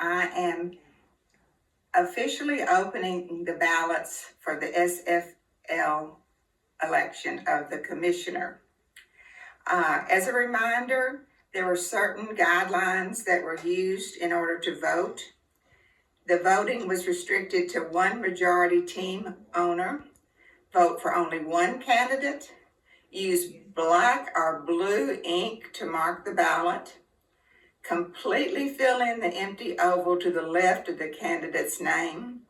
I am officially opening the ballots for the SFFL election of the commissioner. As a reminder, there were certain guidelines that were used in order to vote. The voting was restricted to one majority team owner, vote for only one candidate, use black or blue ink to mark the ballot, completely fill in the empty oval to the left of the candidate's name,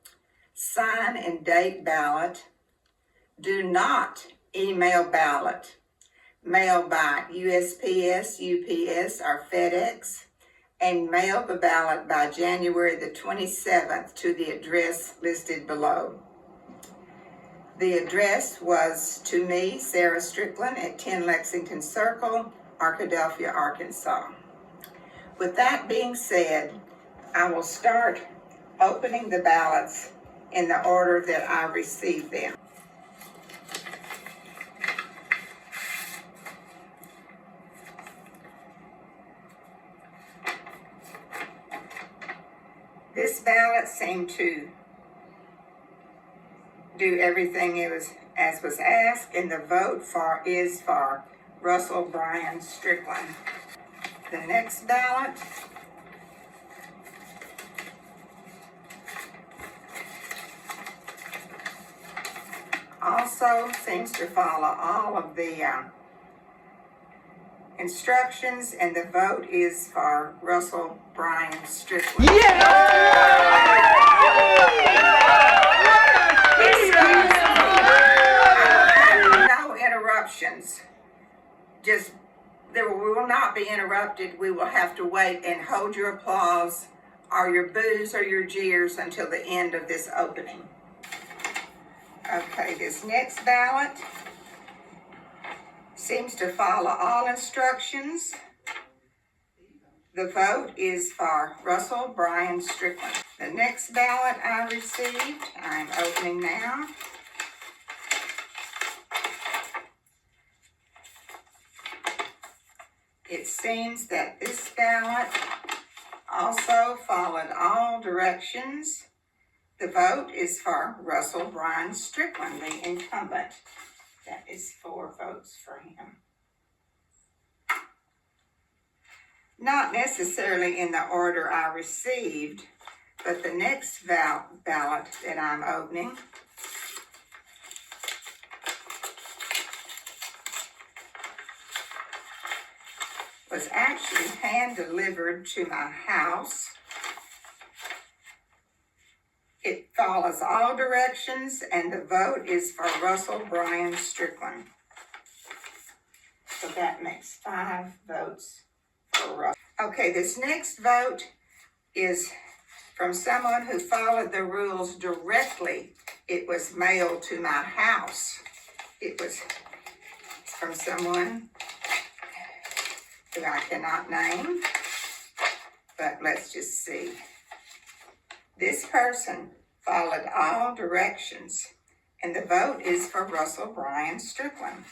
sign and date ballot, do not email ballot, mail by USPS, UPS, or FedEx, and mail the ballot by January the 27th to the address listed below. The address was to me, Sarah Strickland, at 10 Lexington Circle, Arkadelphia, Arkansas. With that being said, I will start opening the ballots in the order that I received them. This ballot seemed to do everything as was asked, and the vote is for Russell Brian Strickland. The next ballot also seems to follow all of the instructions, and the vote is for Russell Brian Strickland. No interruptions. We will not be interrupted. We will have to wait and hold your applause or your boos or your jeers until the end of this opening. Okay, this next ballot seems to follow all instructions. The vote is for Russell Brian Strickland. The next ballot I received, I'm opening now. It seems that this ballot also followed all directions. The vote is for Russell Brian Strickland, the incumbent. That is 4 votes for him. Not necessarily in the order I received, but the next ballot that I'm opening was actually hand-delivered to my house. It follows all directions, and the vote is for Russell Brian Strickland. So that makes 5 votes for Russell. Okay, this next vote is from someone who followed the rules directly. It was mailed to my house. It was from someone who I cannot name, but let's just see. This person followed all directions, and the vote is for Russell Brian Strickland.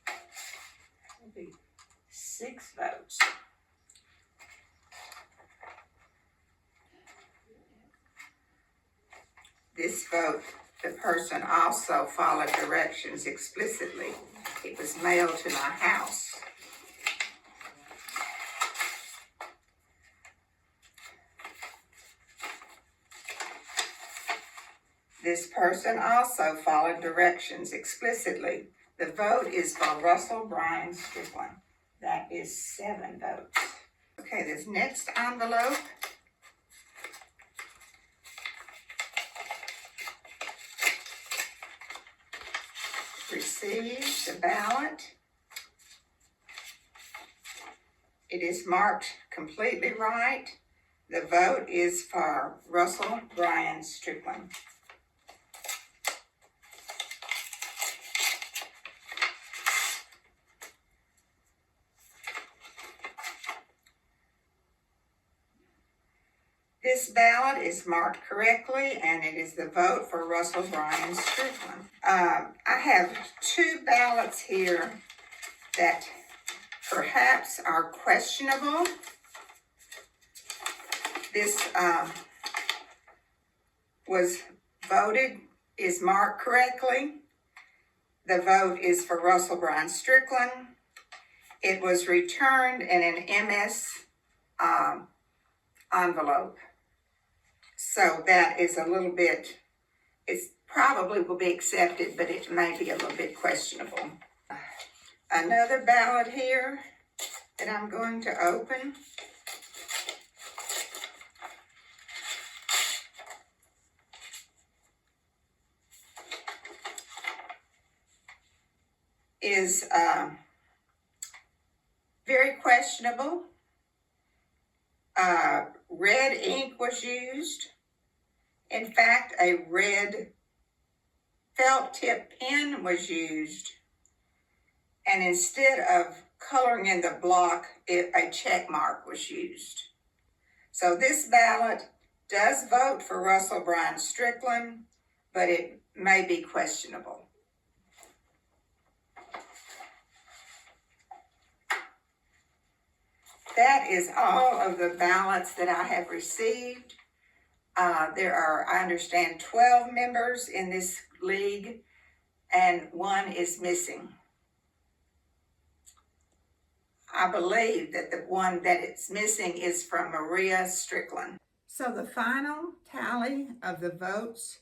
That will be 6 votes. This vote, the person also followed directions explicitly. It was mailed to my house. This person also followed directions explicitly. The vote is for Russell Brian Strickland. That is 7 votes. Okay, this next envelope receives the ballot. It is marked completely right. The vote is for Russell Brian Strickland. This ballot is marked correctly, and it is the vote for Russell Brian Strickland. I have 2 ballots here that perhaps are questionable. this was voted, is marked correctly. The vote is for Russell Bryan Strickland. It was returned in an MS envelope. So that is a little bit, it's probably will be accepted, but it may be a little bit questionable. Another ballot here that I'm going to open. Is very questionable. Red ink was used. In fact, a red felt tip pen was used. And instead of coloring in the block, a check mark was used. So this ballot does vote for Russell Bryan Strickland, but it may be questionable. That is all of the ballots that I have received. There are, I understand, 12 members in this league, and one is missing. I believe that the one that it's missing is from Maria Strickland. So the final tally of the votes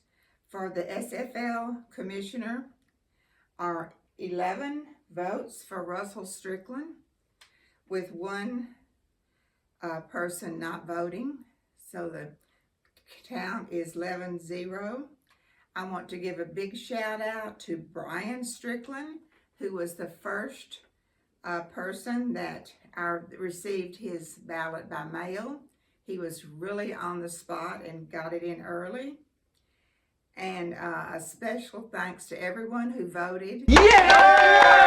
for the SFL commissioner are 11 votes for Russell Strickland, with one person not voting. So the count is 11-0. I want to give a big shout out to Brian Strickland, who was the first person that received his ballot by mail. He was really on the spot and got it in early. And a special thanks to everyone who voted. Yeah!